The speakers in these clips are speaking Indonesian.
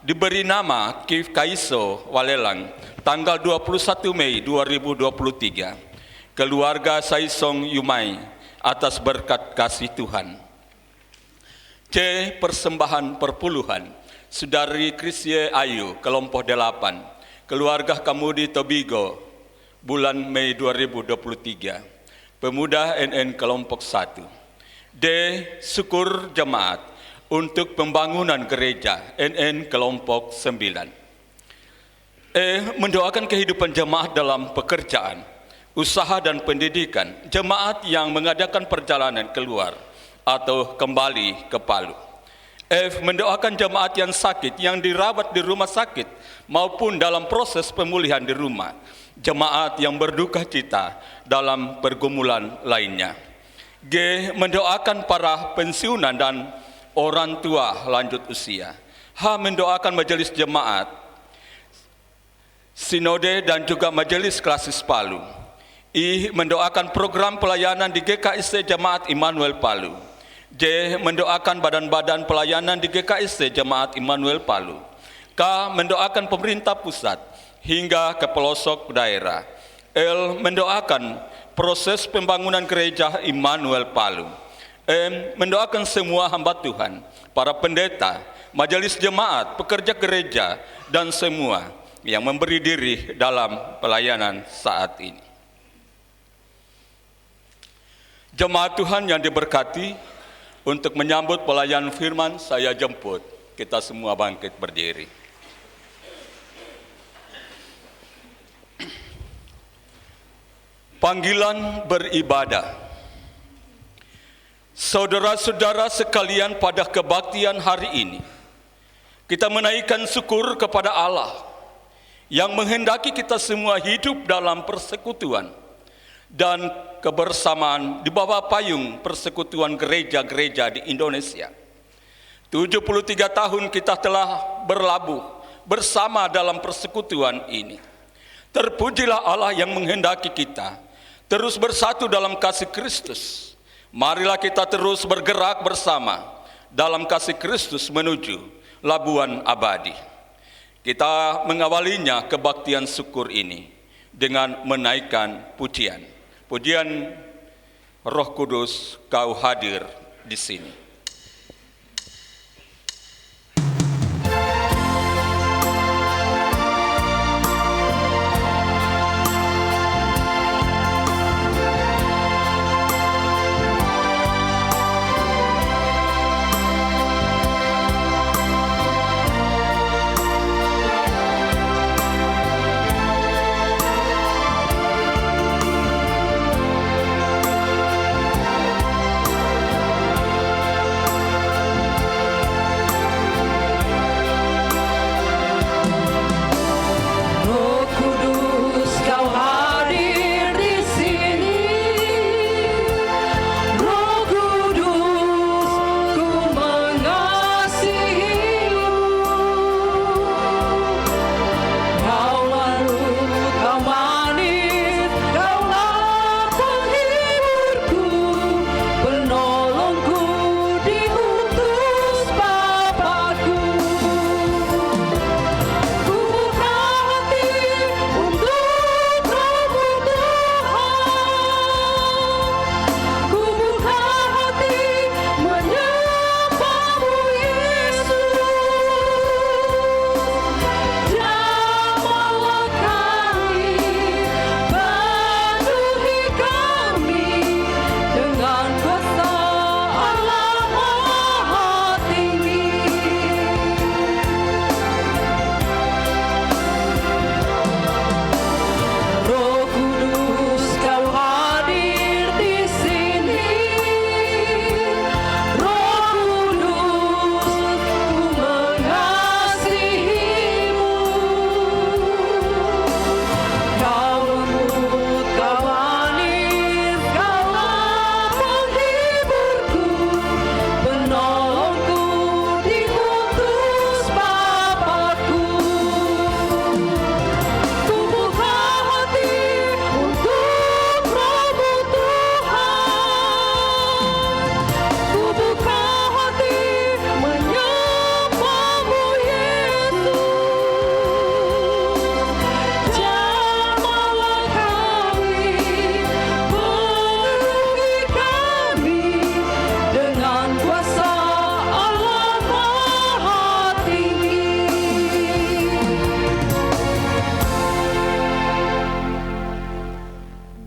diberi nama Ki Kaiso Walelang tanggal 21 Mei 2023. Keluarga Saisong Yumai atas berkat kasih Tuhan. C. Persembahan perpuluhan Saudari Krisye Ayu, kelompok 8, keluarga Kamudi Tobigo, bulan Mei 2023, pemuda NN kelompok 1. D. Syukur jemaat untuk pembangunan gereja NN kelompok 9. E. Mendoakan kehidupan jemaat dalam pekerjaan, usaha dan pendidikan, jemaat yang mengadakan perjalanan keluar atau kembali ke Palu. F. Mendoakan jemaat yang sakit, yang dirawat di rumah sakit maupun dalam proses pemulihan di rumah, jemaat yang berduka cita dalam pergumulan lainnya. G. Mendoakan para pensiunan dan orang tua lanjut usia. H. Mendoakan majelis jemaat, sinode dan juga majelis klasis Palu. I. Mendoakan program pelayanan di GKST Jemaat Immanuel Palu. J. Mendoakan badan-badan pelayanan di GKST Jemaat Immanuel Palu. K. Mendoakan pemerintah pusat hingga ke pelosok daerah. L. Mendoakan proses pembangunan gereja Immanuel Palu. M. Mendoakan semua hamba Tuhan, para pendeta, majelis jemaat, pekerja gereja, dan semua yang memberi diri dalam pelayanan saat ini. Jemaat Tuhan yang diberkati, untuk menyambut pelayanan firman, saya jemput kita semua bangkit berdiri. Panggilan beribadah. Saudara-saudara sekalian, pada kebaktian hari ini, kita menaikkan syukur kepada Allah yang menghendaki kita semua hidup dalam persekutuan dan kebersamaan di bawah payung persekutuan gereja-gereja di Indonesia. 73 tahun kita telah berlabuh bersama dalam persekutuan ini. Terpujilah Allah yang menghendaki kita terus bersatu dalam kasih Kristus. Marilah kita terus bergerak bersama dalam kasih Kristus menuju labuan abadi. Kita mengawalinya kebaktian syukur ini dengan menaikkan pujian. Pujian Roh Kudus, Kau hadir di sini.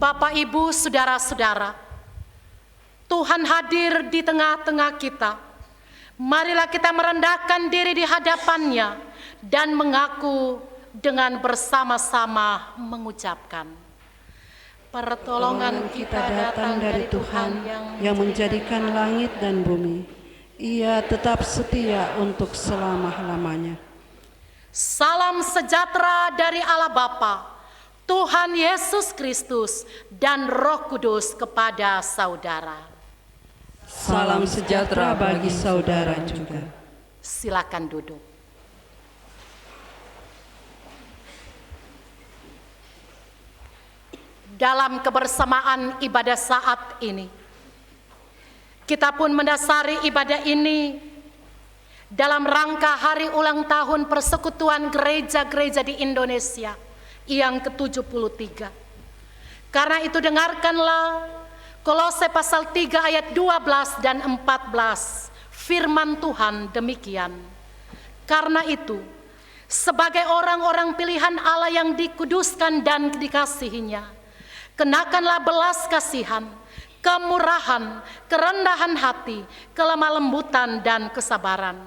Bapak, Ibu, saudara-saudara, Tuhan hadir di tengah-tengah kita. Marilah kita merendahkan diri di hadapan-Nya dan mengaku dengan bersama-sama mengucapkan, pertolongan kita datang dari Tuhan yang menjadikan langit dan bumi. Ia tetap setia untuk selama-lamanya. Salam sejahtera dari Allah Bapa, Tuhan Yesus Kristus, dan Roh Kudus kepada saudara. Salam sejahtera bagi saudara juga. Silakan duduk. Dalam kebersamaan ibadah saat ini, kita pun mendasari ibadah ini dalam rangka hari ulang tahun Persekutuan Gereja-Gereja di Indonesia yang ke-73. Karena itu dengarkanlah Kolose pasal 3 ayat 12 dan 14, firman Tuhan demikian. Karena itu, sebagai orang-orang pilihan Allah yang dikuduskan dan dikasihinya, kenakanlah belas kasihan, kemurahan, kerendahan hati, kelemah lembutan dan kesabaran.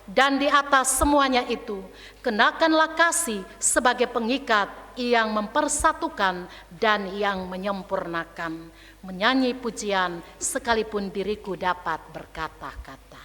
Dan di atas semuanya itu, kenakanlah kasih sebagai pengikat yang mempersatukan dan yang menyempurnakan. Menyanyi pujian sekalipun diriku dapat berkata-kata.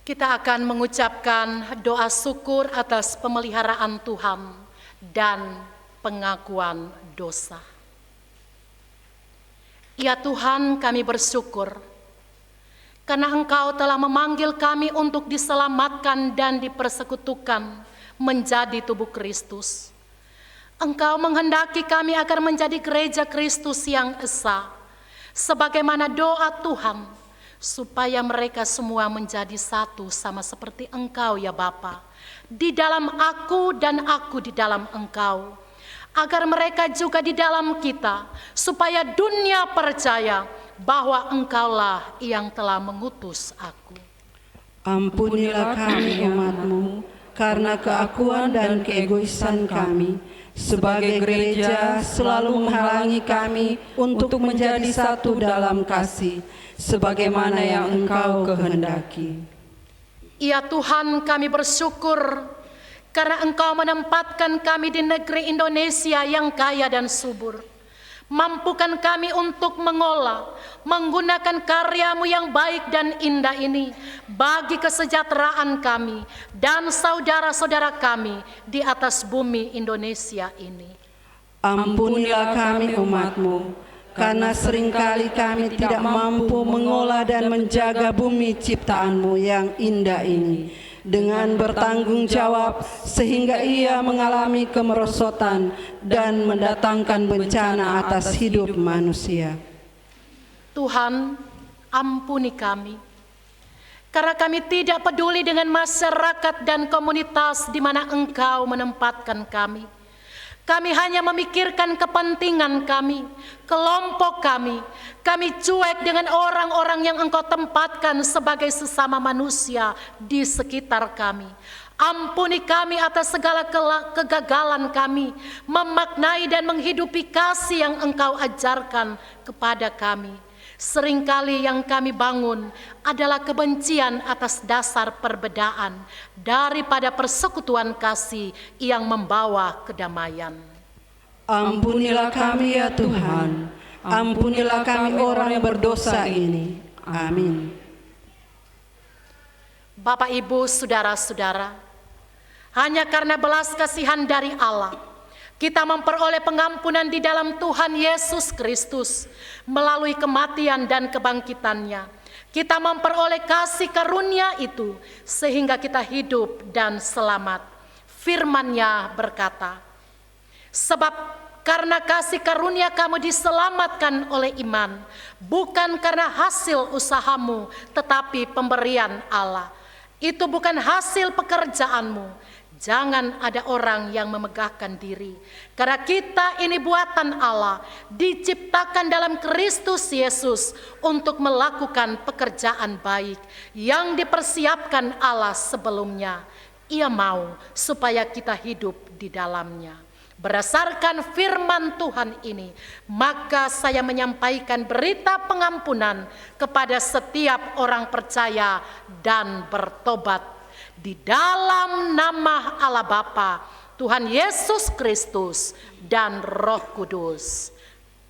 Kita akan mengucapkan doa syukur atas pemeliharaan Tuhan dan pengakuan dosa. Ya Tuhan, kami bersyukur karena Engkau telah memanggil kami untuk diselamatkan dan dipersekutukan menjadi tubuh Kristus. Engkau menghendaki kami agar menjadi gereja Kristus yang esa, sebagaimana doa Tuhan, supaya mereka semua menjadi satu sama seperti Engkau ya Bapa, di dalam aku dan aku di dalam Engkau, agar mereka juga di dalam kita, supaya dunia percaya bahwa Engkaulah yang telah mengutus aku. Ampunilah kami umat-Mu, karena keakuan dan keegoisan kami sebagai gereja selalu menghalangi kami untuk menjadi satu dalam kasih, sebagaimana yang Engkau kehendaki. Ya Tuhan, kami bersyukur karena Engkau menempatkan kami di negeri Indonesia yang kaya dan subur. Mampukan kami untuk mengolah, menggunakan karya-Mu yang baik dan indah ini bagi kesejahteraan kami dan saudara-saudara kami di atas bumi Indonesia ini. Ampunilah kami umat-Mu, karena seringkali kami tidak mampu mengolah dan menjaga bumi ciptaan-Mu yang indah ini dengan bertanggung jawab, sehingga ia mengalami kemerosotan dan mendatangkan bencana atas hidup manusia. Tuhan, ampuni kami, Karena kami tidak peduli dengan masyarakat dan komunitas di mana Engkau menempatkan kami. Kami hanya memikirkan kepentingan kami, kelompok kami. Kami cuek dengan orang-orang yang Engkau tempatkan sebagai sesama manusia di sekitar kami. Ampuni kami atas segala kegagalan kami, memaknai dan menghidupi kasih yang Engkau ajarkan kepada kami. Seringkali yang kami bangun adalah kebencian atas dasar perbedaan daripada persekutuan kasih yang membawa kedamaian. Ampunilah kami ya Tuhan, ampunilah kami orang yang berdosa ini. Amin. Bapak, Ibu, saudara-saudara, hanya karena belas kasihan dari Allah, kita memperoleh pengampunan di dalam Tuhan Yesus Kristus melalui kematian dan kebangkitannya. Kita memperoleh kasih karunia itu sehingga kita hidup dan selamat. Firman-Nya berkata, sebab karena kasih karunia kamu diselamatkan oleh iman, bukan karena hasil usahamu, tetapi pemberian Allah. Itu bukan hasil pekerjaanmu. Jangan ada orang yang memegahkan diri. Karena kita ini buatan Allah, diciptakan dalam Kristus Yesus untuk melakukan pekerjaan baik yang dipersiapkan Allah sebelumnya. Ia mau supaya kita hidup di dalamnya. Berdasarkan firman Tuhan ini, maka saya menyampaikan berita pengampunan kepada setiap orang percaya dan bertobat. Di dalam nama Allah Bapa, Tuhan Yesus Kristus, dan Roh Kudus.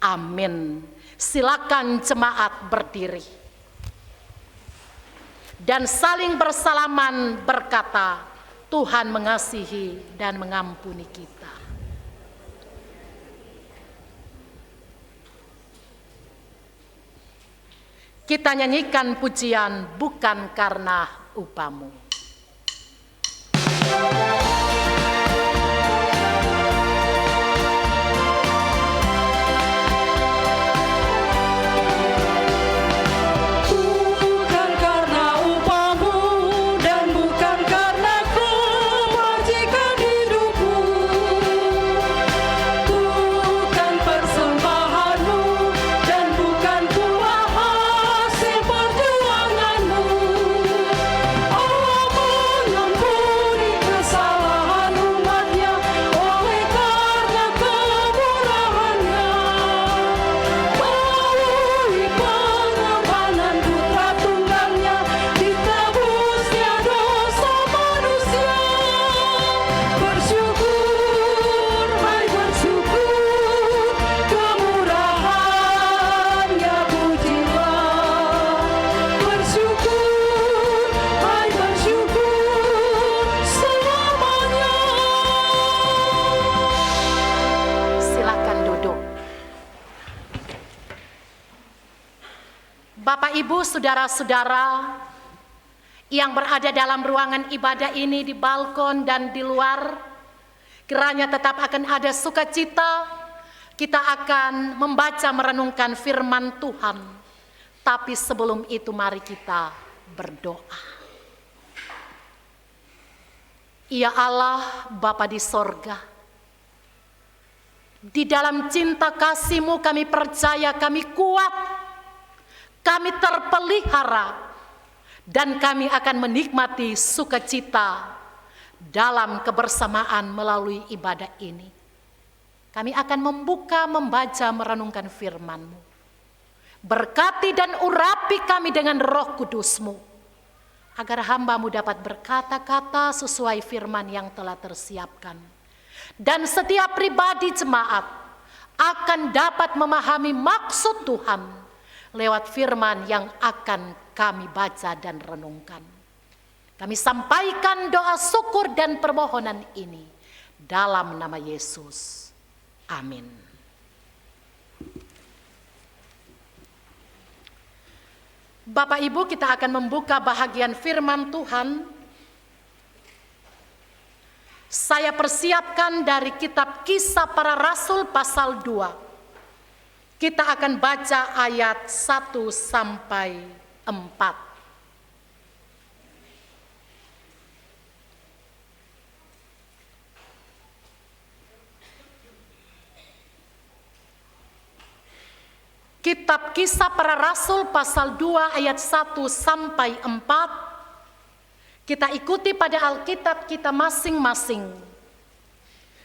Amin. Silakan jemaat berdiri. Dan saling bersalaman berkata, Tuhan mengasihi dan mengampuni kita. Kita nyanyikan pujian bukan karena upamu. Bapak, Ibu, saudara-saudara yang berada dalam ruangan ibadah ini, di balkon dan di luar, kiranya tetap akan ada sukacita. Kita akan membaca merenungkan firman Tuhan. Tapi sebelum itu mari kita berdoa. Ya Allah, Bapa di sorga, di dalam cinta kasih-Mu kami percaya, kami kuat, kami terpelihara, dan kami akan menikmati sukacita dalam kebersamaan melalui ibadah ini. Kami akan membuka, membaca, merenungkan firman-Mu. Berkati dan urapi kami dengan Roh Kudus-Mu, agar hamba-Mu dapat berkata-kata sesuai firman yang telah tersiapkan. Dan setiap pribadi jemaat akan dapat memahami maksud Tuhan lewat firman yang akan kami baca dan renungkan. Kami sampaikan doa syukur dan permohonan ini dalam nama Yesus. Amin. Bapak, Ibu, kita akan membuka bahagian firman Tuhan. Saya persiapkan dari kitab Kisah Para Rasul pasal 2. Kita akan baca ayat 1 sampai 4. Kitab Kisah Para Rasul pasal 2 ayat 1 sampai 4. Kita ikuti pada Alkitab kita masing-masing.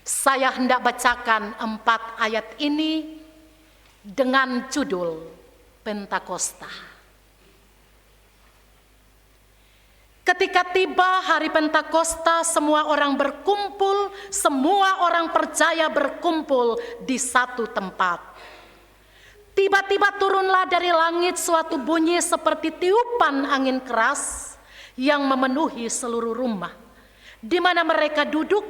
Saya hendak bacakan 4 ayat ini dengan judul Pentakosta. Ketika tiba hari Pentakosta, semua orang berkumpul, semua orang percaya berkumpul di satu tempat. Tiba-tiba turunlah dari langit suatu bunyi seperti tiupan angin keras yang memenuhi seluruh rumah di mana mereka duduk,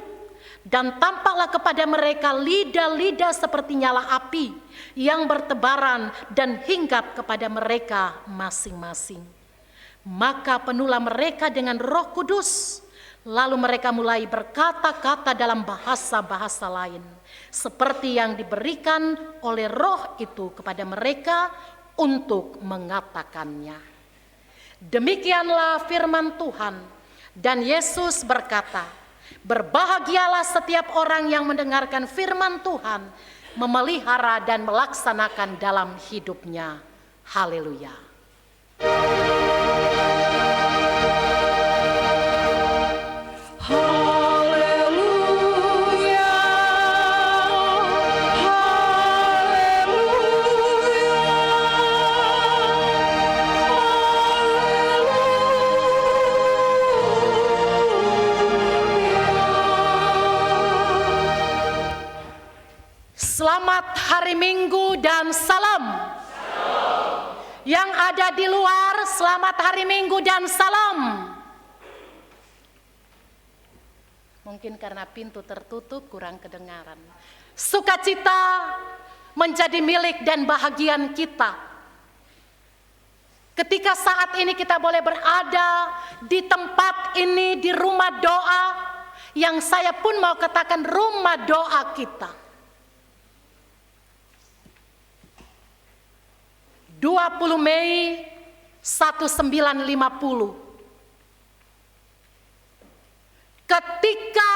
dan tampaklah kepada mereka lidah-lidah seperti nyala api yang bertebaran dan hinggap kepada mereka masing-masing. Maka penuhlah mereka dengan Roh Kudus, lalu mereka mulai berkata-kata dalam bahasa-bahasa lain, seperti yang diberikan oleh Roh itu kepada mereka untuk mengatakannya. Demikianlah firman Tuhan. Dan Yesus berkata, berbahagialah setiap orang yang mendengarkan firman Tuhan, memelihara dan melaksanakan dalam hidupnya. Haleluya. Selamat hari Minggu dan salam. Yang ada di luar, selamat hari Minggu dan salam. Mungkin karena pintu tertutup kurang kedengaran. Sukacita menjadi milik dan bahagian kita. Ketika saat ini kita boleh berada di tempat ini, di rumah doa, yang saya pun mau katakan rumah doa kita. 20 Mei 1950, ketika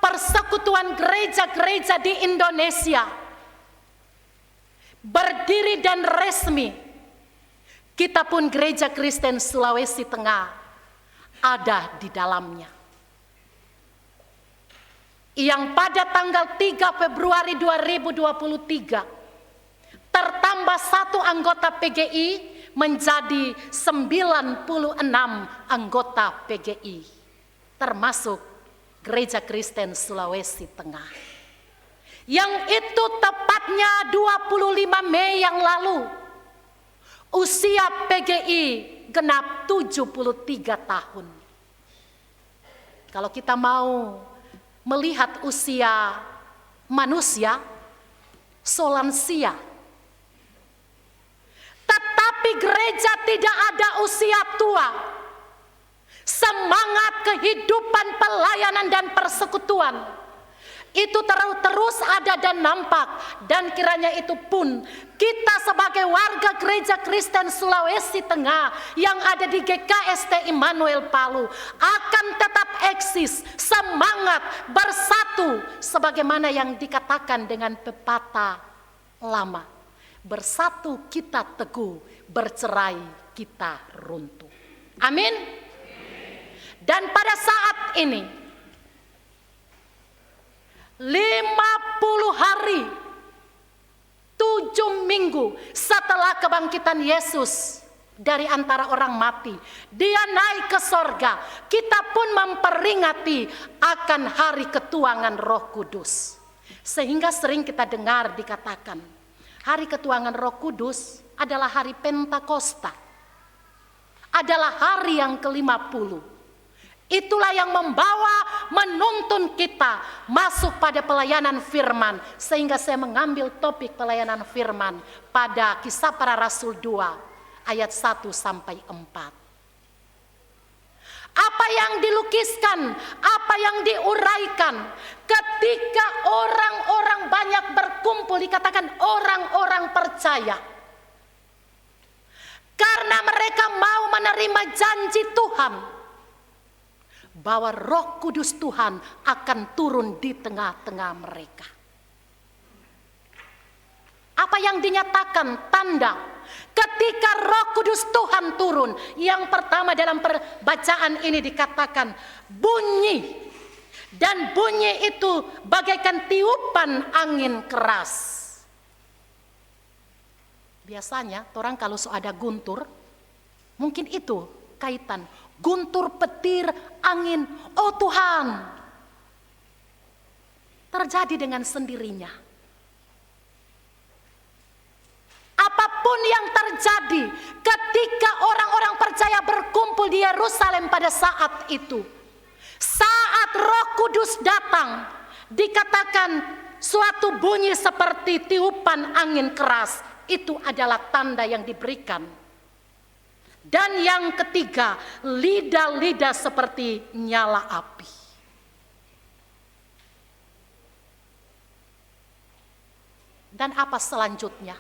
persekutuan gereja-gereja di Indonesia berdiri dan resmi, kita pun Gereja Kristen Sulawesi Tengah ada di dalamnya. Yang pada tanggal 3 Februari 2023 tertambah 1 anggota PGI menjadi 96 anggota PGI, termasuk Gereja Kristen Sulawesi Tengah. Yang itu tepatnya 25 Mei yang lalu, usia PGI genap 73 tahun. Kalau kita mau melihat usia manusia, solansia. Tetapi gereja tidak ada usia tua. Semangat kehidupan pelayanan dan persekutuan itu terus ada dan nampak. Dan kiranya itu pun kita sebagai warga Gereja Kristen Sulawesi Tengah yang ada di GKST Immanuel Palu akan tetap eksis, semangat, bersatu, sebagaimana yang dikatakan dengan pepatah lama. Bersatu kita teguh, bercerai kita runtuh. Amin. Dan pada saat ini 50 hari 7 minggu setelah kebangkitan Yesus dari antara orang mati, dia naik ke sorga, kita pun memperingati akan hari ketuangan Roh Kudus. Sehingga sering kita dengar dikatakan hari ketuangan Roh Kudus adalah hari Pentakosta, adalah hari yang ke-50. Itulah yang membawa, menuntun kita masuk pada pelayanan firman. Sehingga saya mengambil topik pelayanan firman pada Kisah Para Rasul 2 ayat 1 sampai 4. Apa yang dilukiskan, apa yang diuraikan ketika orang-orang banyak berkumpul, dikatakan orang-orang percaya. Karena mereka mau menerima janji Tuhan bahwa Roh Kudus Tuhan akan turun di tengah-tengah mereka. Apa yang dinyatakan tanda ketika Roh Kudus Tuhan turun? Yang pertama dalam bacaan ini dikatakan bunyi, dan bunyi itu bagaikan tiupan angin keras. Biasanya orang kalau ada guntur, mungkin itu kaitan guntur, petir, angin. Oh Tuhan, terjadi dengan sendirinya. Apapun yang terjadi ketika orang-orang percaya berkumpul di Yerusalem pada saat itu, saat Roh Kudus datang, dikatakan suatu bunyi seperti tiupan angin keras. Itu adalah tanda yang diberikan. Dan yang ketiga, lidah-lidah seperti nyala api. Dan apa selanjutnya?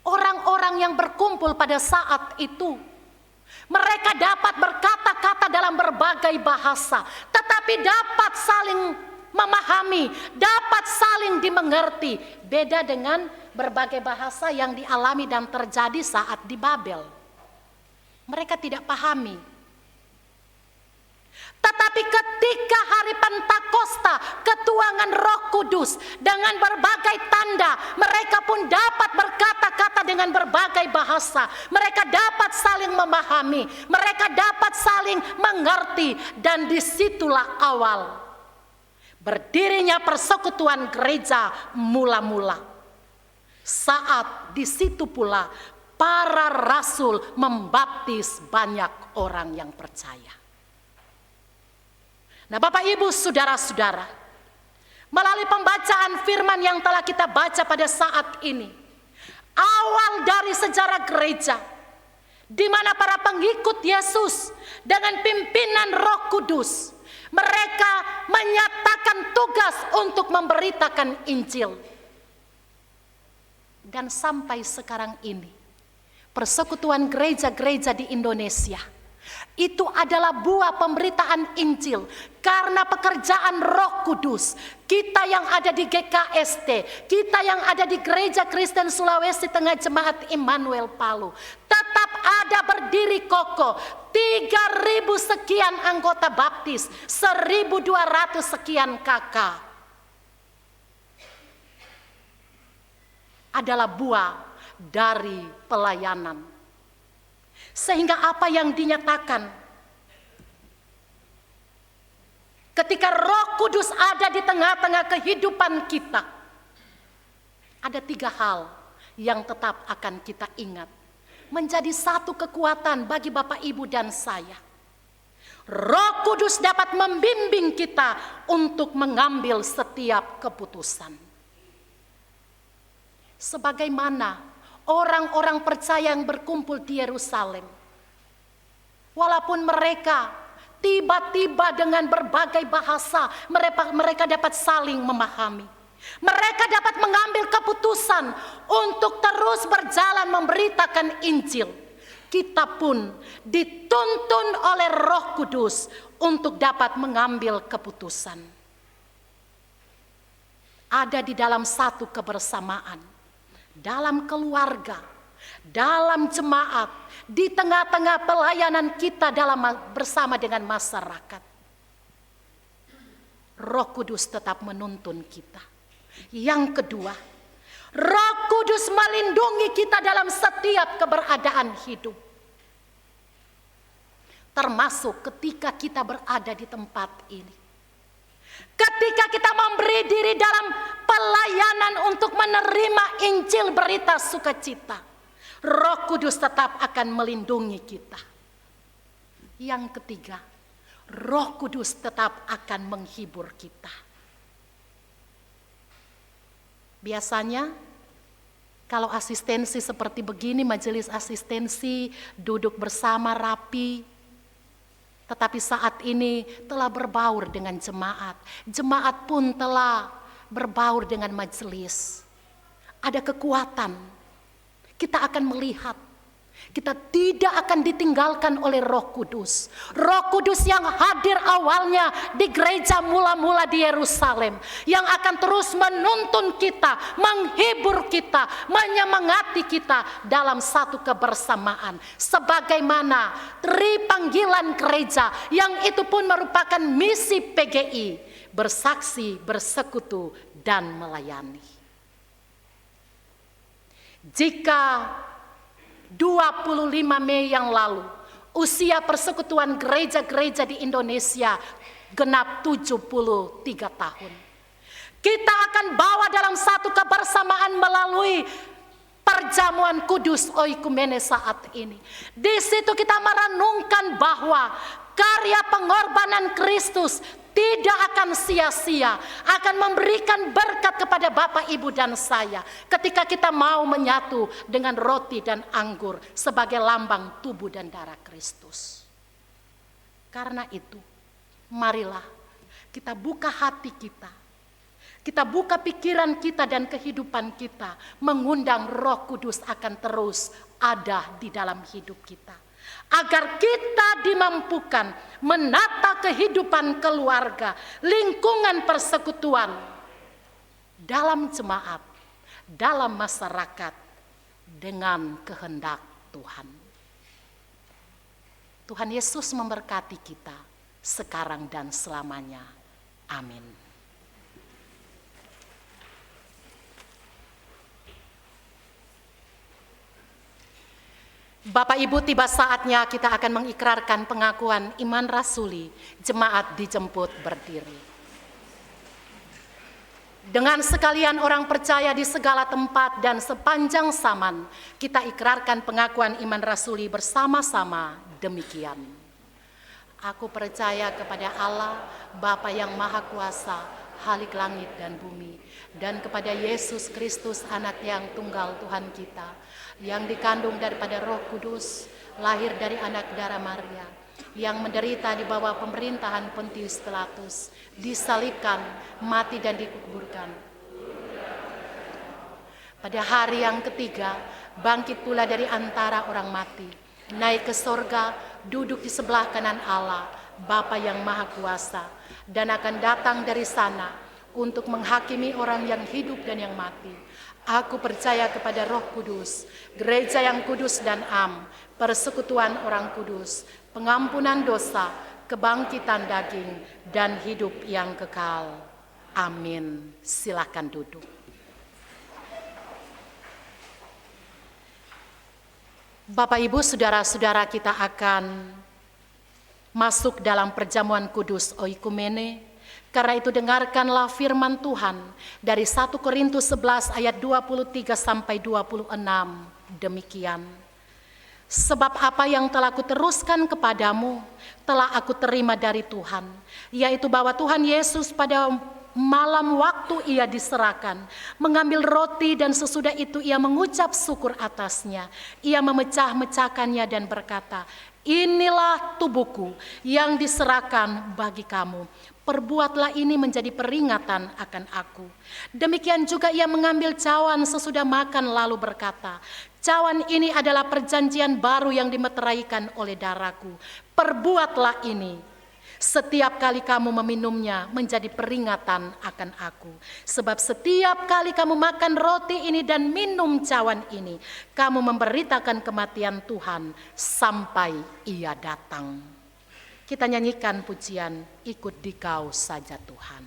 Orang-orang yang berkumpul pada saat itu, mereka dapat berkata-kata dalam berbagai bahasa, tetapi dapat saling memahami, dapat saling dimengerti. Beda dengan berbagai bahasa yang dialami dan terjadi saat di Babel. Mereka tidak pahami. Tetapi ketika hari Pentakosta, ketuangan Roh Kudus dengan berbagai tanda, mereka pun dapat berkata-kata dengan berbagai bahasa. Mereka dapat saling memahami, mereka dapat saling mengerti, dan disitulah awal berdirinya persekutuan gereja mula-mula. Saat di situ pula para rasul membaptis banyak orang yang percaya. Nah, Bapak Ibu, saudara-saudara, melalui pembacaan firman yang telah kita baca pada saat ini, awal dari sejarah gereja, di mana para pengikut Yesus dengan pimpinan Roh Kudus, mereka menyatakan tugas untuk memberitakan Injil. Dan sampai sekarang ini, persekutuan gereja-gereja di Indonesia itu adalah buah pemberitaan Injil karena pekerjaan Roh Kudus. Kita yang ada di GKST, kita yang ada di Gereja Kristen Sulawesi Tengah Jemaat Immanuel Palu, tetap ada berdiri kokoh. 3.000 sekian anggota baptis, 1.200 sekian kakak. Adalah buah dari pelayanan. Sehingga apa yang dinyatakan ketika Roh Kudus ada di tengah-tengah kehidupan kita, ada 3 hal yang tetap akan kita ingat, menjadi satu kekuatan bagi Bapak, Ibu, dan saya. Roh Kudus dapat membimbing kita untuk mengambil setiap keputusan. Sebagaimana orang-orang percaya yang berkumpul di Yerusalem, walaupun mereka tiba-tiba dengan berbagai bahasa, mereka dapat saling memahami. Mereka dapat mengambil keputusan untuk terus berjalan memberitakan Injil. Kita pun dituntun oleh Roh Kudus untuk dapat mengambil keputusan. Ada di dalam satu kebersamaan, dalam keluarga, dalam jemaat, di tengah-tengah pelayanan kita bersama dengan masyarakat. Roh Kudus tetap menuntun kita. Yang kedua, Roh Kudus melindungi kita dalam setiap keberadaan hidup. Termasuk ketika kita berada di tempat ini. Ketika kita memberi diri dalam pelayanan untuk menerima Injil berita sukacita, Roh Kudus tetap akan melindungi kita. Yang ketiga, Roh Kudus tetap akan menghibur kita. Biasanya kalau asistensi seperti begini, majelis asistensi, duduk bersama rapi. Tetapi saat ini telah berbaur dengan jemaat. Jemaat pun telah berbaur dengan majelis. Ada kekuatan. Kita akan melihat Kita tidak akan ditinggalkan oleh Roh Kudus. Roh Kudus yang hadir awalnya di gereja mula-mula di Yerusalem, yang akan terus menuntun kita, menghibur kita, menyemangati kita dalam satu kebersamaan. Sebagaimana panggilan gereja, yang itu pun merupakan misi PGI, bersaksi, bersekutu, dan melayani. Jika 25 Mei yang lalu, usia persekutuan gereja-gereja di Indonesia genap 73 tahun. Kita akan bawa dalam satu kebersamaan melalui perjamuan kudus oikumene saat ini. Di situ kita merenungkan bahwa karya pengorbanan Kristus tidak akan sia-sia, akan memberikan berkat kepada Bapak, Ibu, dan saya ketika kita mau menyatu dengan roti dan anggur sebagai lambang tubuh dan darah Kristus. Karena itu, marilah kita buka hati kita, kita buka pikiran kita dan kehidupan kita, mengundang Roh Kudus akan terus ada di dalam hidup kita, agar kita dimampukan menata kehidupan keluarga, lingkungan persekutuan, dalam jemaat, dalam masyarakat, dengan kehendak Tuhan. Tuhan Yesus memberkati kita sekarang dan selamanya. Amin. Bapak Ibu, tiba saatnya kita akan mengikrarkan pengakuan iman rasuli. Jemaat dijemput berdiri. Dengan sekalian orang percaya di segala tempat dan sepanjang zaman, kita ikrarkan pengakuan iman rasuli bersama-sama demikian. Aku percaya kepada Allah, Bapa yang Maha Kuasa, Khalik langit dan bumi, dan kepada Yesus Kristus, Anak yang tunggal Tuhan kita, yang dikandung daripada Roh Kudus, lahir dari anak darah Maria, yang menderita di bawah pemerintahan Pontius Pilatus, disalibkan, mati dan dikuburkan. Pada hari yang ketiga, bangkit pula dari antara orang mati, naik ke sorga, duduk di sebelah kanan Allah, Bapa yang Maha Kuasa, dan akan datang dari sana untuk menghakimi orang yang hidup dan yang mati. Aku percaya kepada Roh Kudus, gereja yang kudus dan am, persekutuan orang kudus, pengampunan dosa, kebangkitan daging, dan hidup yang kekal. Amin. Silakan duduk. Bapak, Ibu, saudara-saudara, kita akan masuk dalam perjamuan kudus oikumene. Karena itu dengarkanlah firman Tuhan dari 1 Korintus 11 ayat 23 sampai 26. Demikian. Sebab apa yang telah kuteruskan kepadamu telah aku terima dari Tuhan, yaitu bahwa Tuhan Yesus pada malam waktu ia diserahkan, mengambil roti dan sesudah itu ia mengucap syukur atasnya. Ia memecah-mecahkannya dan berkata, "Inilah tubuhku yang diserahkan bagi kamu. Perbuatlah ini menjadi peringatan akan aku." Demikian juga ia mengambil cawan sesudah makan lalu berkata, "Cawan ini adalah perjanjian baru yang dimeteraikan oleh darahku. Perbuatlah ini setiap kali kamu meminumnya menjadi peringatan akan aku. Sebab setiap kali kamu makan roti ini dan minum cawan ini, kamu memberitakan kematian Tuhan sampai ia datang." Kita nyanyikan pujian "Ikut Dikau Saja Tuhan".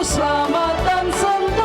Selamat dan senang.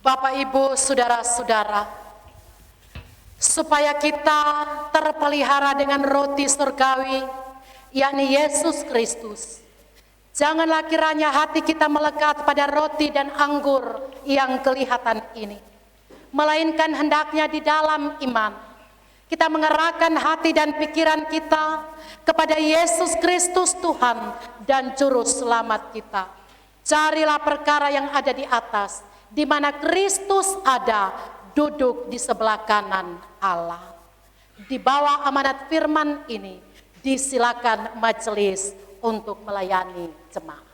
Bapak, Ibu, saudara-saudara, supaya kita terpelihara dengan roti surgawi, yakni Yesus Kristus. Janganlah kiranya hati kita melekat pada roti dan anggur yang kelihatan ini, melainkan hendaknya di dalam iman kita mengerahkan hati dan pikiran kita kepada Yesus Kristus Tuhan dan Juru Selamat kita. Carilah perkara yang ada di atas, di mana Kristus ada, duduk di sebelah kanan Allah. Di bawah amanat firman ini, disilakan majelis untuk melayani jemaat.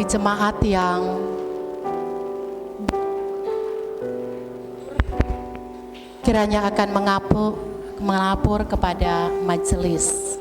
bagi jemaat yang kiranya akan melapor kepada majelis.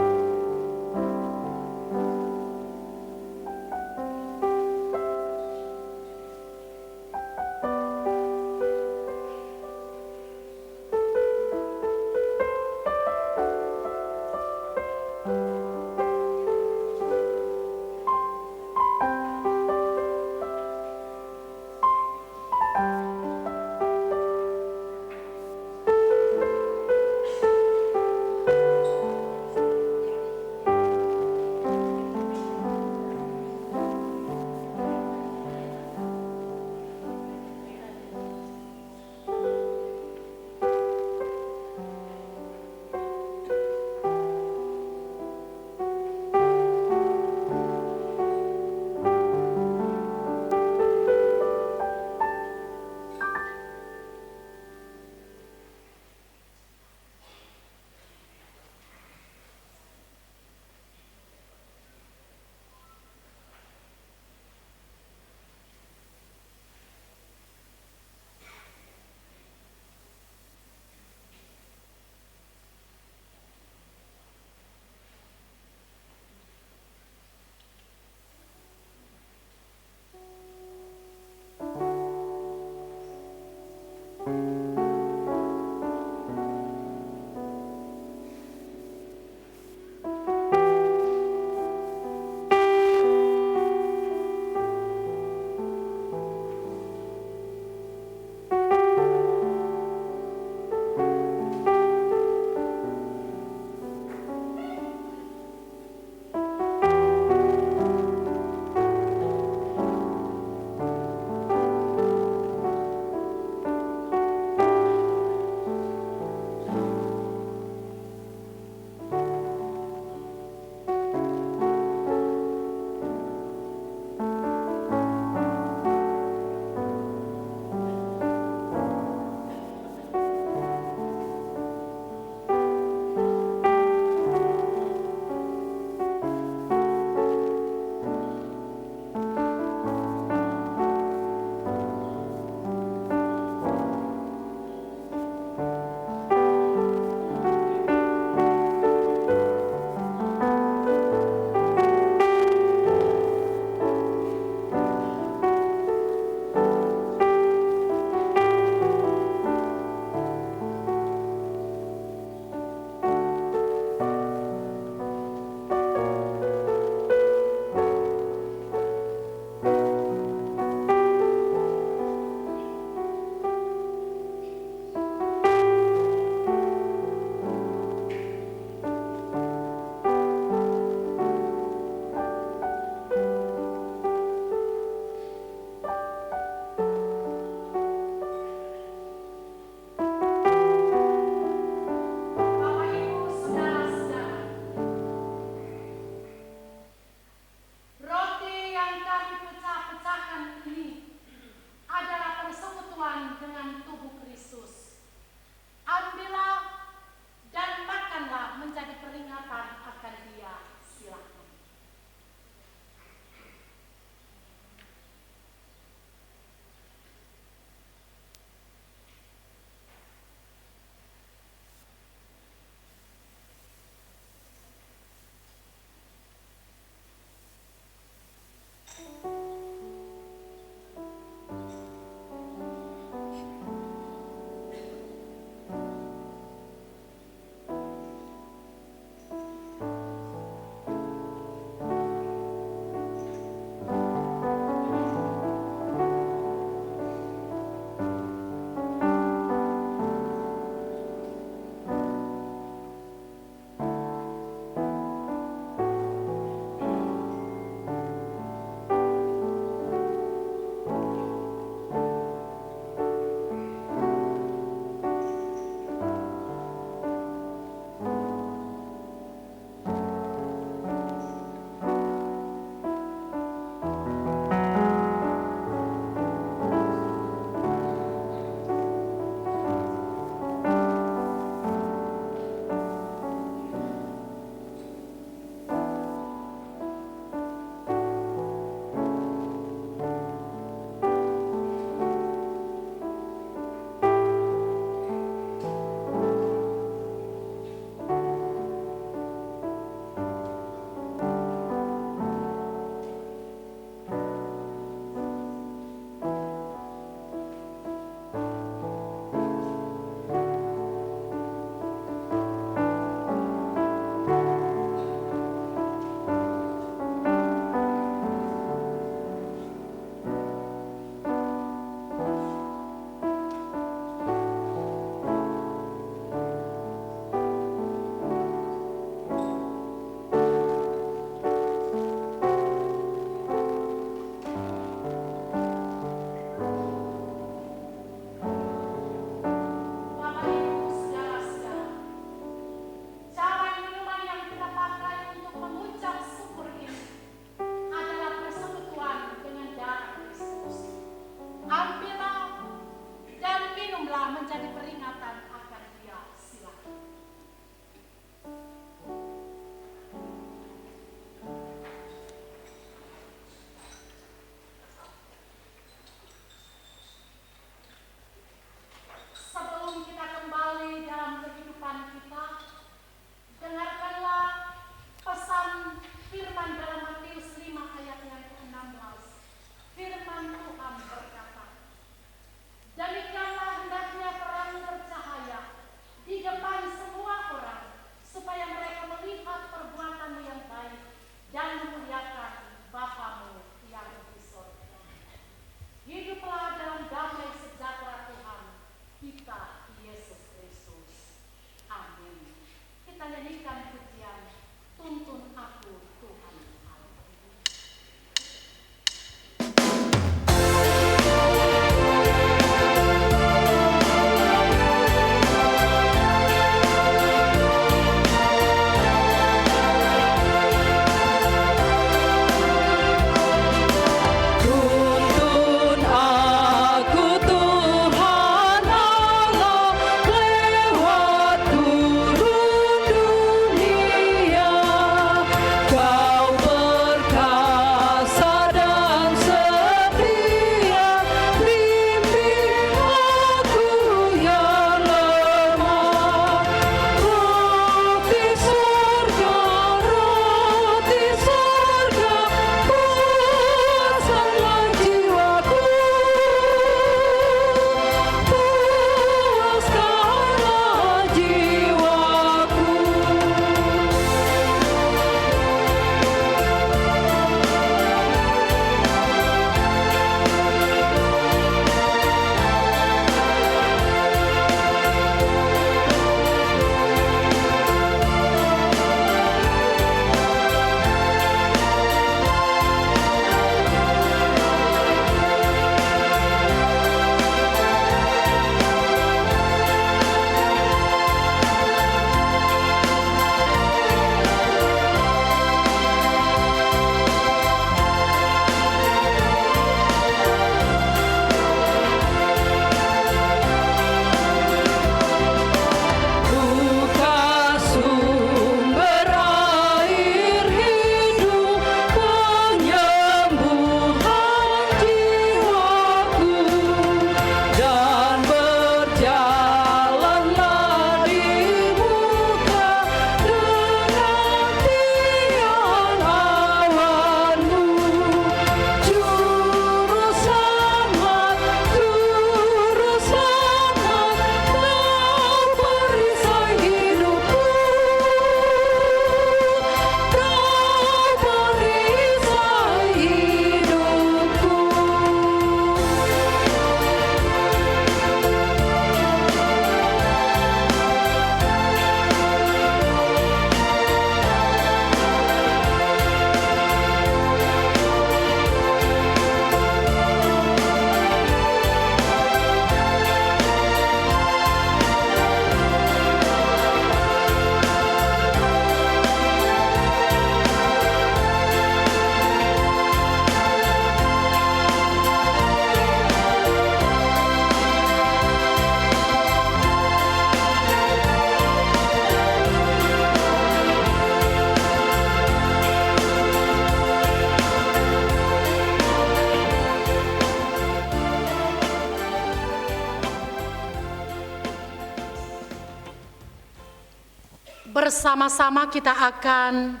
bersama-sama kita akan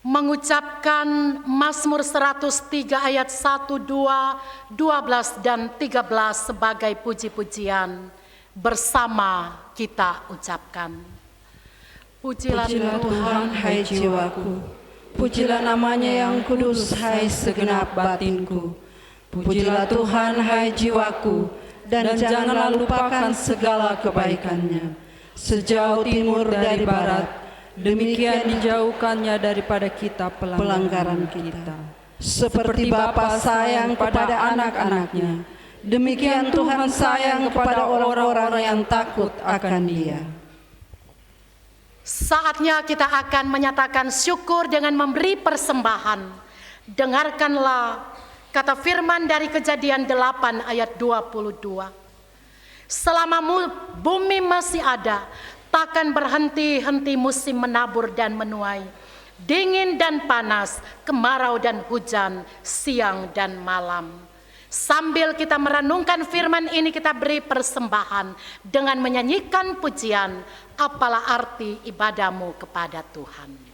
mengucapkan Mazmur 103 ayat 1, 2, 12 dan 13 sebagai puji-pujian. Bersama kita ucapkan. Pujilah Tuhan, hai jiwaku. Pujilah namanya yang kudus, hai segenap batinku. Pujilah Tuhan, hai jiwaku, dan janganlah lupakan segala kebaikannya. Sejauh timur dari barat, demikian dijauhkannya daripada kita pelanggaran kita. Seperti Bapa sayang kepada anak-anaknya, demikian Tuhan sayang kepada orang-orang yang takut akan Dia. Saatnya kita akan menyatakan syukur dengan memberi persembahan. Dengarkanlah kata firman dari Kejadian 8 ayat 22. Selama bumi masih ada, takkan berhenti-henti musim menabur dan menuai, dingin dan panas, kemarau dan hujan, siang dan malam. Sambil kita merenungkan firman ini, kita beri persembahan dengan menyanyikan pujian, apalah arti ibadahmu kepada Tuhan.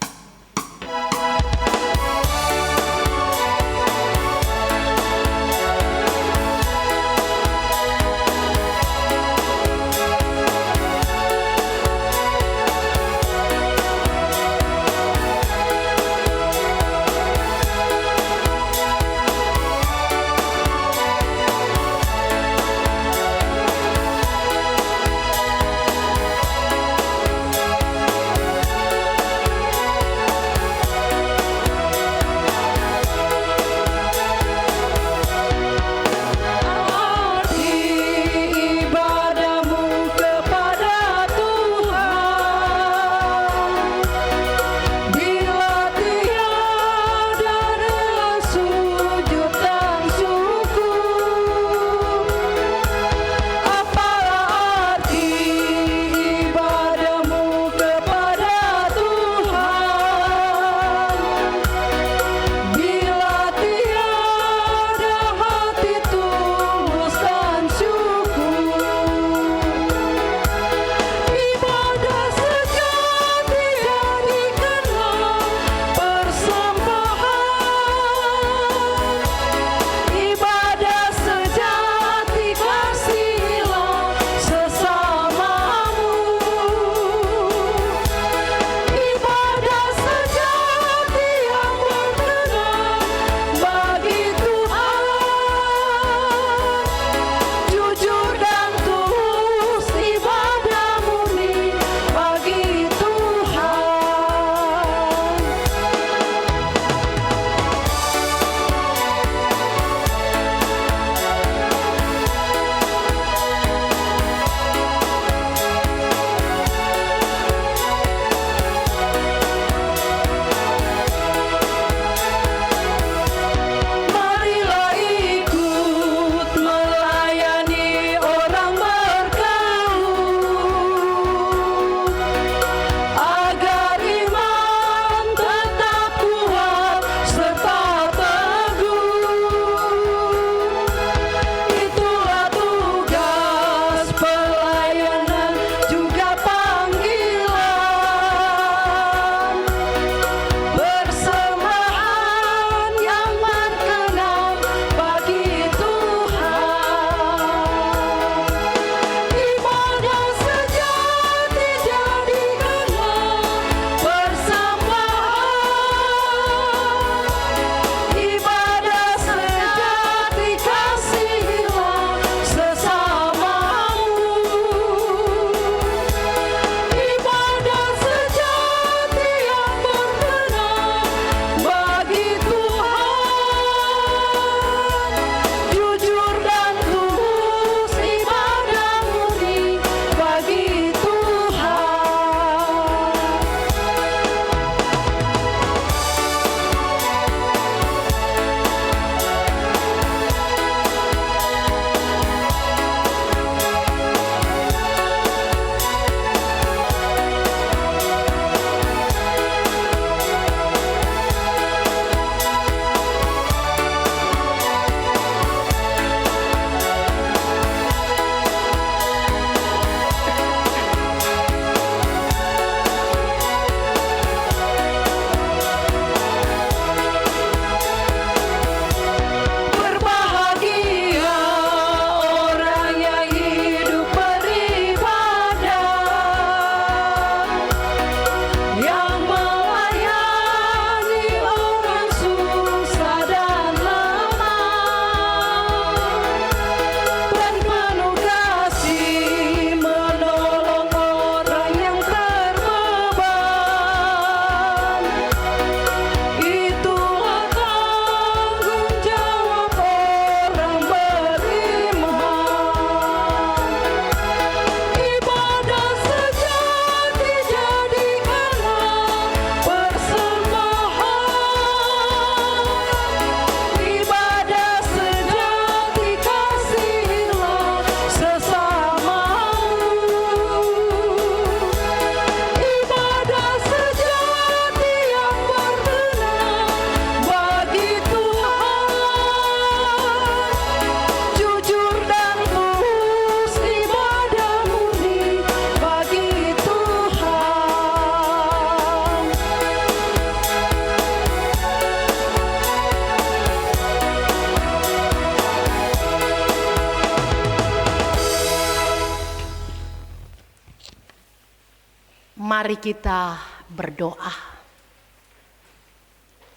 Mari kita berdoa.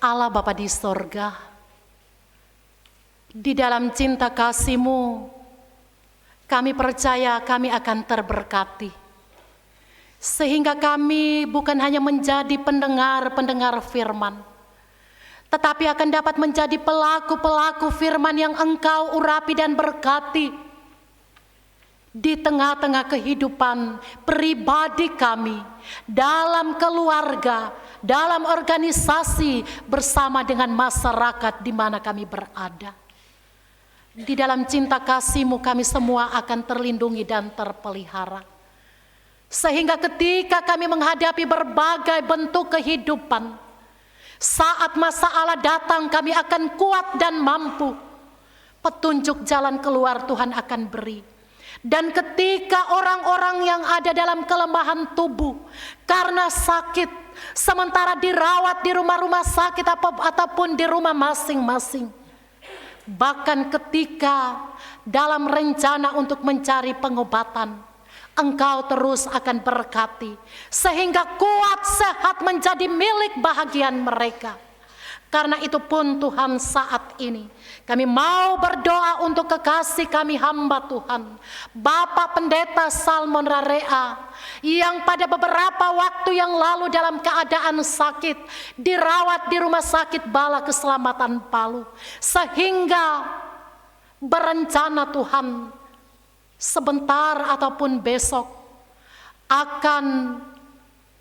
Allah Bapa di sorga, di dalam cinta kasih-Mu, kami percaya kami akan terberkati. Sehingga kami bukan hanya menjadi pendengar-pendengar firman, tetapi akan dapat menjadi pelaku-pelaku firman yang Engkau urapi dan berkati di tengah-tengah kehidupan pribadi kami, dalam keluarga, dalam organisasi, bersama dengan masyarakat di mana kami berada. Di dalam cinta kasih-Mu kami semua akan terlindungi dan terpelihara. Sehingga ketika kami menghadapi berbagai bentuk kehidupan, saat masalah datang kami akan kuat dan mampu. Petunjuk jalan keluar Tuhan akan beri. Dan ketika orang-orang yang ada dalam kelemahan tubuh karena sakit, sementara dirawat di rumah-rumah sakit ataupun di rumah masing-masing, bahkan ketika dalam rencana untuk mencari pengobatan, Engkau terus akan berkati sehingga kuat sehat menjadi milik bahagian mereka. Karena itu pun Tuhan, saat ini kami mau berdoa untuk kekasih kami hamba Tuhan, Bapak Pendeta Salmon Rarea, yang pada beberapa waktu yang lalu dalam keadaan sakit dirawat di Rumah Sakit Bala Keselamatan Palu, sehingga berencana Tuhan sebentar ataupun besok akan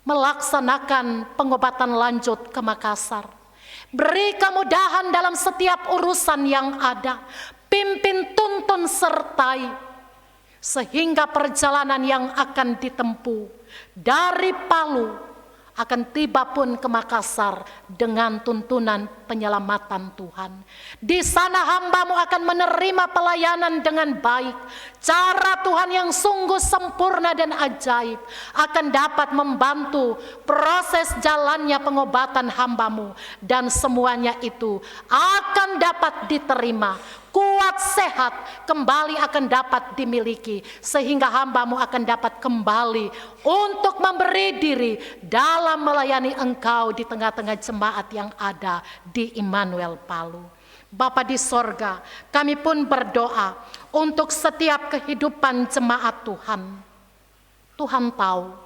melaksanakan pengobatan lanjut ke Makassar. Beri kemudahan dalam setiap urusan yang ada, pimpin, tuntun, sertai, sehingga perjalanan yang akan ditempuh dari Palu akan tiba pun ke Makassar dengan tuntunan penyelamatan Tuhan. Di sana hamba-Mu akan menerima pelayanan dengan baik. Cara Tuhan yang sungguh sempurna dan ajaib akan dapat membantu proses jalannya pengobatan hamba-Mu, dan semuanya itu akan dapat diterima. Kuat sehat kembali akan dapat dimiliki, sehingga hamba-Mu akan dapat kembali untuk memberi diri dalam melayani Engkau di tengah-tengah jemaat yang ada di Immanuel Palu. Bapa di sorga, kami pun berdoa untuk setiap kehidupan jemaat Tuhan. Tuhan tahu,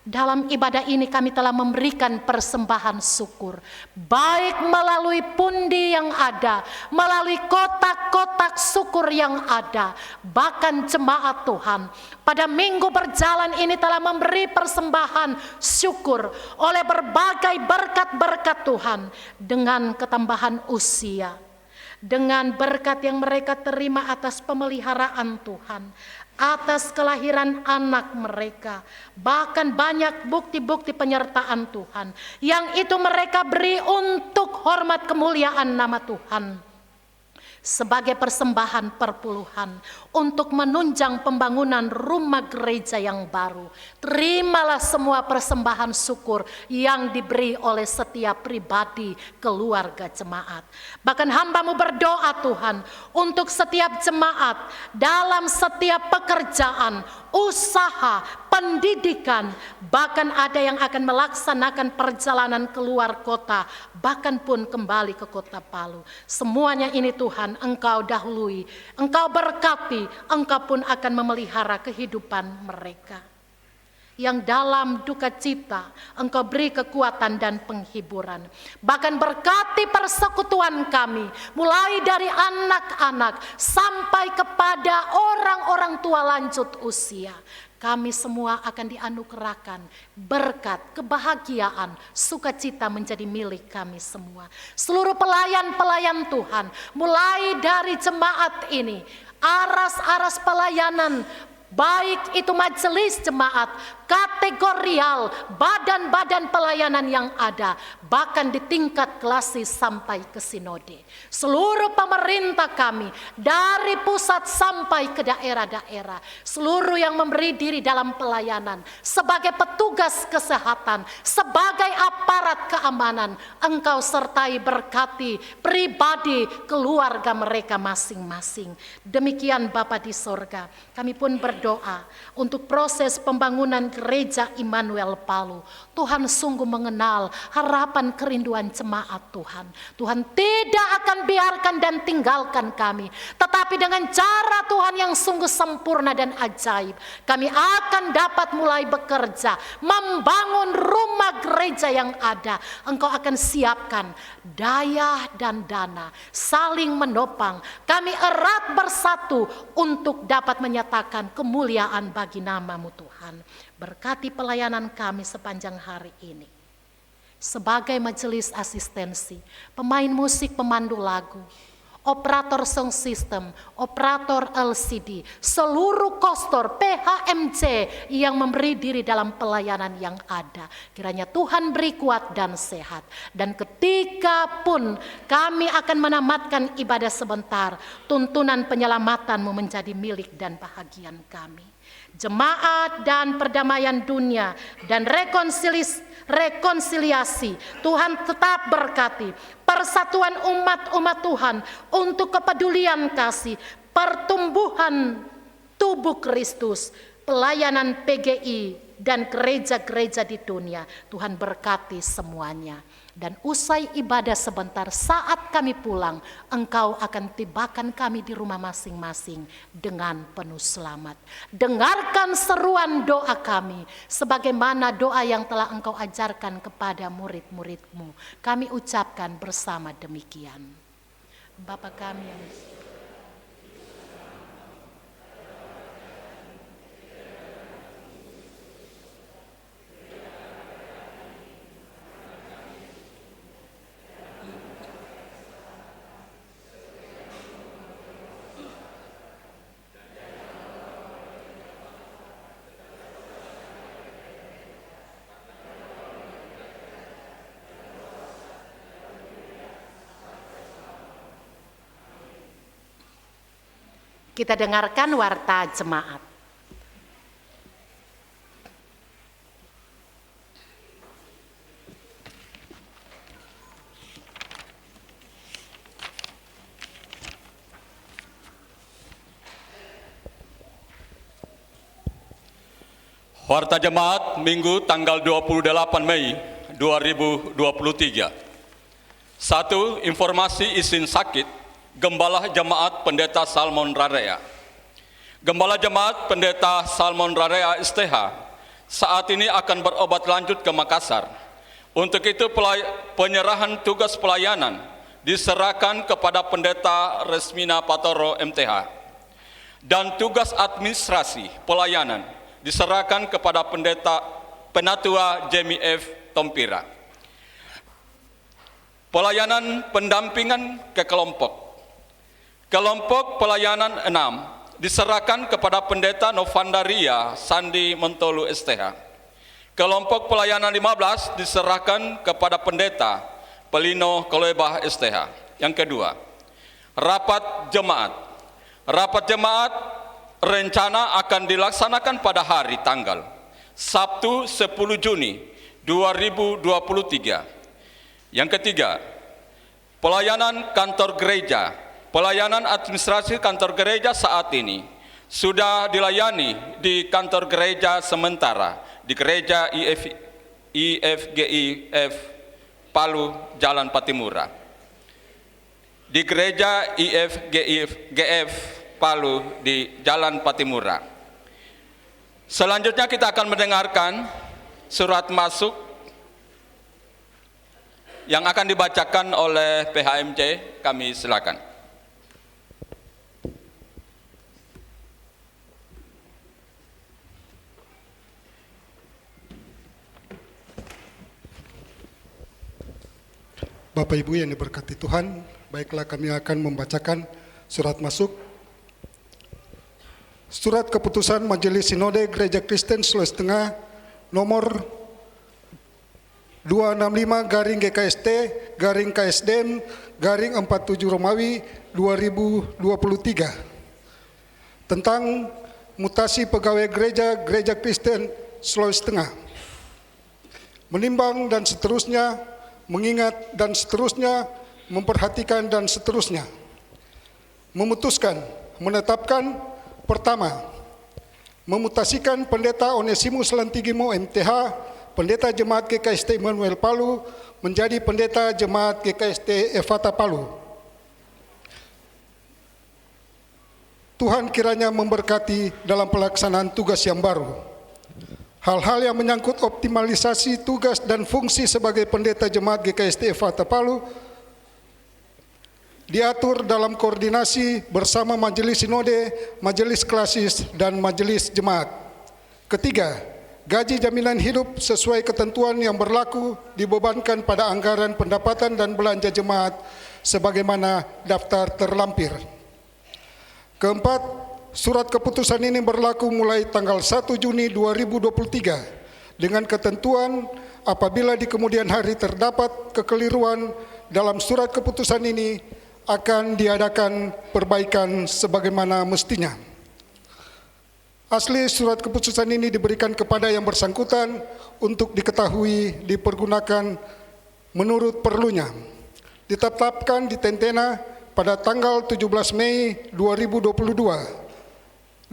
dalam ibadah ini kami telah memberikan persembahan syukur, baik melalui pundi yang ada, melalui kotak-kotak syukur yang ada. Bahkan jemaat Tuhan pada minggu berjalan ini telah memberi persembahan syukur oleh berbagai berkat-berkat Tuhan, dengan ketambahan usia, dengan berkat yang mereka terima atas pemeliharaan Tuhan, atas kelahiran anak mereka, bahkan banyak bukti-bukti penyertaan Tuhan yang itu mereka beri untuk hormat kemuliaan nama Tuhan, sebagai persembahan perpuluhan untuk menunjang pembangunan rumah gereja yang baru. Terimalah semua persembahan syukur yang diberi oleh setiap pribadi keluarga jemaat. Bahkan hamba-Mu berdoa Tuhan untuk setiap jemaat dalam setiap pekerjaan, usaha, pendidikan, bahkan ada yang akan melaksanakan perjalanan keluar kota, bahkan pun kembali ke kota Palu. Semuanya ini Tuhan Engkau dahului, Engkau berkati, Engkau pun akan memelihara kehidupan mereka. Yang dalam duka cita Engkau beri kekuatan dan penghiburan. Bahkan berkati persekutuan kami, mulai dari anak-anak sampai kepada orang-orang tua lanjut usia. Kami semua akan dianugerahkan berkat, kebahagiaan, sukacita menjadi milik kami semua. Seluruh pelayan-pelayan Tuhan, mulai dari jemaat ini, aras-aras pelayanan, baik itu majelis jemaat, kategorial, badan-badan pelayanan yang ada, bahkan di tingkat klasis sampai ke sinode. Seluruh pemerintah kami, dari pusat sampai ke daerah-daerah, seluruh yang memberi diri dalam pelayanan, sebagai petugas kesehatan, sebagai aparat keamanan, Engkau sertai berkati pribadi keluarga mereka masing-masing. Demikian Bapa di sorga, kami pun berdoa berdoa untuk proses pembangunan gereja Immanuel Palu. Tuhan sungguh mengenal harapan kerinduan jemaat Tuhan. Tuhan tidak akan biarkan dan tinggalkan kami. Tetapi dengan cara Tuhan yang sungguh sempurna dan ajaib, kami akan dapat mulai bekerja, membangun rumah gereja yang ada. Engkau akan siapkan daya dan dana, saling menopang. Kami erat bersatu untuk dapat menyatakan kemuliaan bagi nama-Mu Tuhan. Berkati pelayanan kami sepanjang hari ini. Sebagai majelis asistensi, pemain musik, pemandu lagu, operator sound system, operator LCD, seluruh kostor PHMC yang memberi diri dalam pelayanan yang ada. Kiranya Tuhan beri kuat dan sehat. Dan ketika pun kami akan menamatkan ibadah sebentar, tuntunan penyelamatan-Mu menjadi milik dan bahagian kami. Jemaat dan perdamaian dunia dan rekonsiliasi Tuhan tetap berkati. Persatuan umat-umat Tuhan untuk kepedulian kasih, pertumbuhan tubuh Kristus, pelayanan PGI dan gereja-gereja di dunia. Tuhan berkati semuanya. Dan usai ibadah sebentar, saat kami pulang, Engkau akan tibakan kami di rumah masing-masing dengan penuh selamat. Dengarkan seruan doa kami, sebagaimana doa yang telah Engkau ajarkan kepada murid-murid-Mu. Kami ucapkan bersama demikian. Bapa kami yang kita dengarkan warta jemaat. Warta jemaat Minggu tanggal 28 Mei 2023. 1. Informasi izin sakit Gembala Jemaat Pendeta Salmon Rarea. Gembala Jemaat Pendeta Salmon Rarea STH saat ini akan berobat lanjut ke Makassar. Untuk itu penyerahan tugas pelayanan diserahkan kepada Pendeta Resmina Patoro MTH. Dan tugas administrasi pelayanan diserahkan kepada Penatua Jamie F. Tompira. Pelayanan pendampingan ke kelompok. Kelompok pelayanan 6 diserahkan kepada Pendeta Novandaria Sandi Mentolu STH. Kelompok pelayanan 15 diserahkan kepada Pendeta Pelino Kolebah STH. Yang kedua, rapat jemaat. Rapat jemaat rencana akan dilaksanakan pada hari tanggal Sabtu 10 Juni 2023. Yang ketiga, pelayanan kantor gereja. Pelayanan administrasi kantor gereja saat ini sudah dilayani di kantor gereja sementara di gereja IFGIF Palu Jalan Patimura. Di gereja IFGIF Palu di Jalan Patimura. Selanjutnya kita akan mendengarkan surat masuk yang akan dibacakan oleh PHMC. Kami silakan. Bapak Ibu yang diberkati Tuhan, baiklah kami akan membacakan surat masuk. Surat keputusan Majelis Sinode Gereja Kristen Sulawesi Tengah nomor 265-GKST-KSDM-47 Romawi 2023 tentang mutasi pegawai Gereja Kristen Sulawesi Tengah. Menimbang dan seterusnya, mengingat dan seterusnya, memperhatikan dan seterusnya. Memutuskan, menetapkan, pertama, memutasikan Pendeta Onesimus Lantigimo MTH, Pendeta Jemaat GKST Immanuel Palu, menjadi Pendeta Jemaat GKST Efata Palu. Tuhan kiranya memberkati dalam pelaksanaan tugas yang baru. Hal-hal yang menyangkut optimalisasi tugas dan fungsi sebagai Pendeta Jemaat GKST Efata Palu diatur dalam koordinasi bersama Majelis Sinode, Majelis Klasis, dan Majelis Jemaat. Ketiga, gaji jaminan hidup sesuai ketentuan yang berlaku dibebankan pada anggaran pendapatan dan belanja jemaat sebagaimana daftar terlampir. Keempat, surat keputusan ini berlaku mulai tanggal 1 Juni 2023 dengan ketentuan apabila di kemudian hari terdapat kekeliruan dalam surat keputusan ini akan diadakan perbaikan sebagaimana mestinya. Asli surat keputusan ini diberikan kepada yang bersangkutan untuk diketahui dipergunakan menurut perlunya. Ditetapkan di Tentena pada tanggal 17 Mei 2023,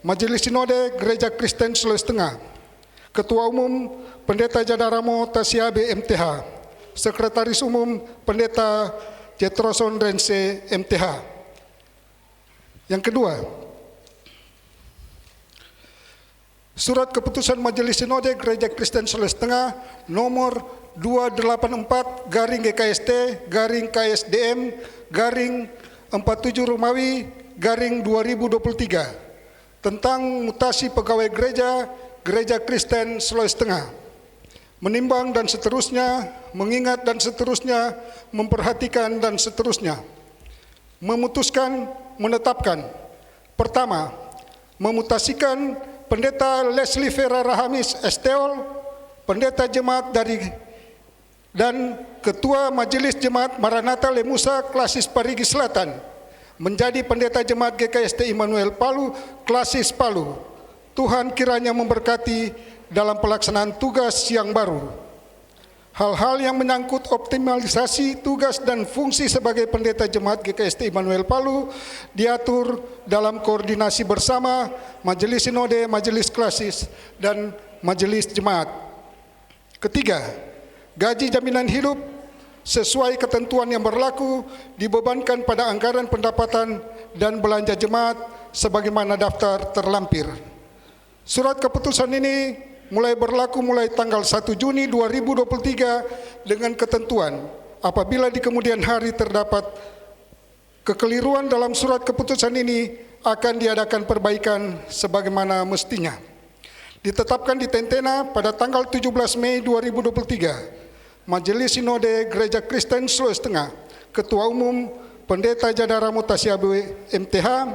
Majelis Sinode Gereja Kristen Sulawesi Tengah, Ketua Umum Pendeta Jadaramo Tasiabe MTH, Sekretaris Umum Pendeta Jetroson Rense MTH. Yang kedua, Surat Keputusan Majelis Sinode Gereja Kristen Sulawesi Tengah nomor 284/GKSD/47 Romawi/2023 tentang mutasi pegawai gereja Gereja Kristen Sulawesi Tengah. Menimbang dan seterusnya, mengingat dan seterusnya, memperhatikan dan seterusnya. Memutuskan, menetapkan. Pertama, memutasikan Pendeta Leslie Vera Rahamis Esteol, Pendeta Jemaat dan Ketua Majelis Jemaat Maranatha Lemusa Klasis Parigi Selatan, menjadi Pendeta Jemaat GKST Immanuel Palu, Klasis Palu. Tuhan kiranya memberkati dalam pelaksanaan tugas yang baru. Hal-hal yang menyangkut optimalisasi tugas dan fungsi sebagai Pendeta Jemaat GKST Immanuel Palu diatur dalam koordinasi bersama Majelis Sinode, Majelis Klasis, dan Majelis Jemaat. Ketiga, gaji jaminan hidup sesuai ketentuan yang berlaku dibebankan pada anggaran pendapatan dan belanja jemaat sebagaimana daftar terlampir. Surat keputusan ini berlaku mulai tanggal 1 Juni 2023 dengan ketentuan apabila di kemudian hari terdapat kekeliruan dalam surat keputusan ini akan diadakan perbaikan sebagaimana mestinya. Ditetapkan di Tentena pada tanggal 17 Mei 2023, Majelis Sinode Gereja Kristen Sulawesi Tengah, Ketua Umum Pendeta Jadaramo Tasiabe MTH,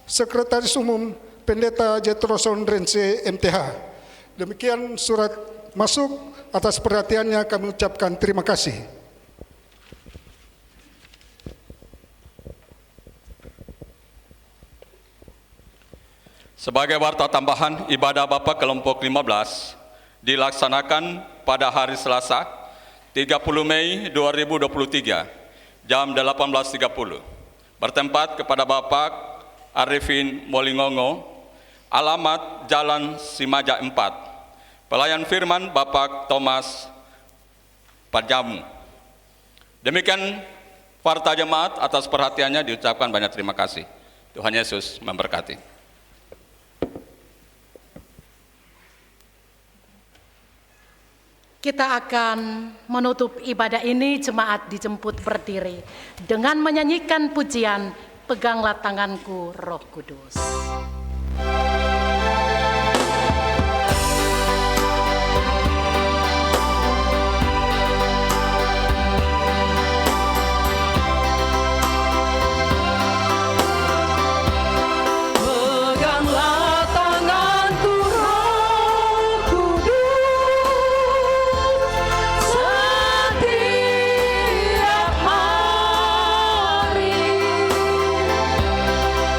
Sekretaris Umum Pendeta Jetroson Rense MTH. Demikian surat masuk, atas perhatiannya kami ucapkan terima kasih. Sebagai warta tambahan, ibadah Bapa kelompok 15 dilaksanakan pada hari Selasa 30 Mei 2023 jam 18.30 bertempat kepada Bapak Arifin Molingongo, alamat Jalan Simaja 4, pelayan firman Bapak Thomas Pajamu. Demikian warta jemaat, atas perhatiannya diucapkan banyak terima kasih. Tuhan Yesus memberkati. Kita akan menutup ibadah ini, jemaat dijemput berdiri dengan menyanyikan pujian Peganglah Tanganku Roh Kudus.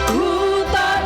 Ku tak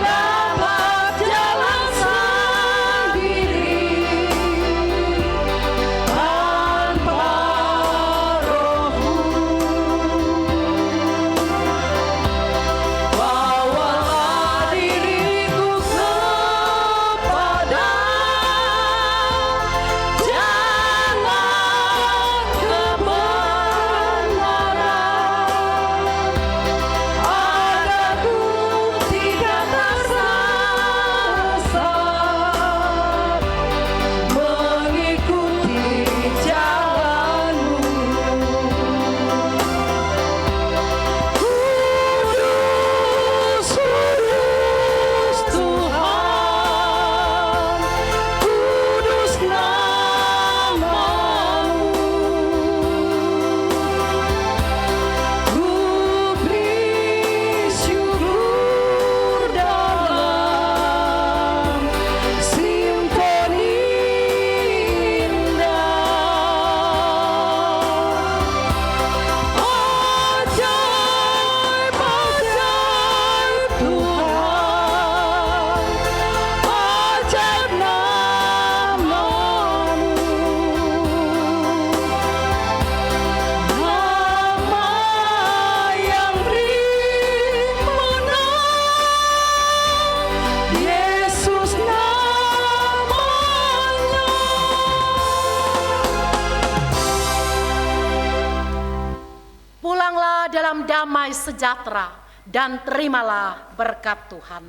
dalam damai sejahtera dan terimalah berkat Tuhan.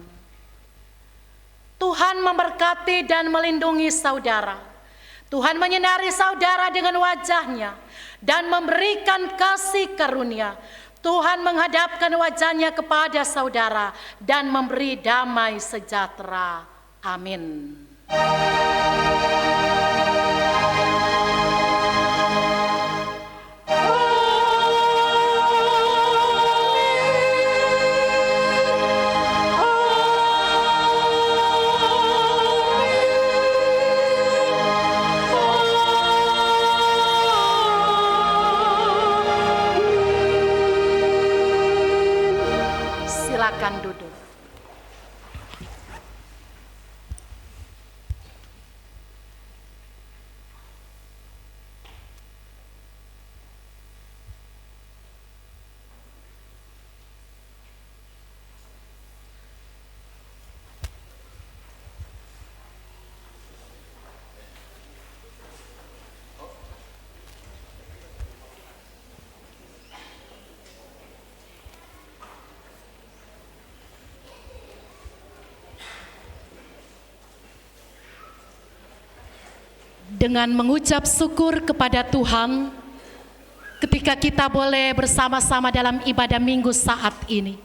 Tuhan memberkati dan melindungi saudara. Tuhan menyinari saudara dengan wajah-Nya dan memberikan kasih karunia. Tuhan menghadapkan wajah-Nya kepada saudara dan memberi damai sejahtera. Amin. Silakan duduk. Dengan mengucap syukur kepada Tuhan, ketika kita boleh bersama-sama dalam ibadah minggu saat ini,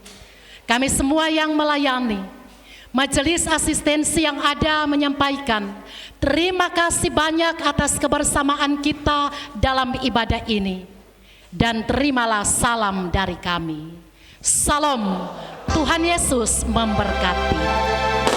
kami semua yang melayani, majelis asistensi yang ada menyampaikan, terima kasih banyak atas kebersamaan kita dalam ibadah ini. Dan terimalah salam dari kami. Salam, Tuhan Yesus memberkati.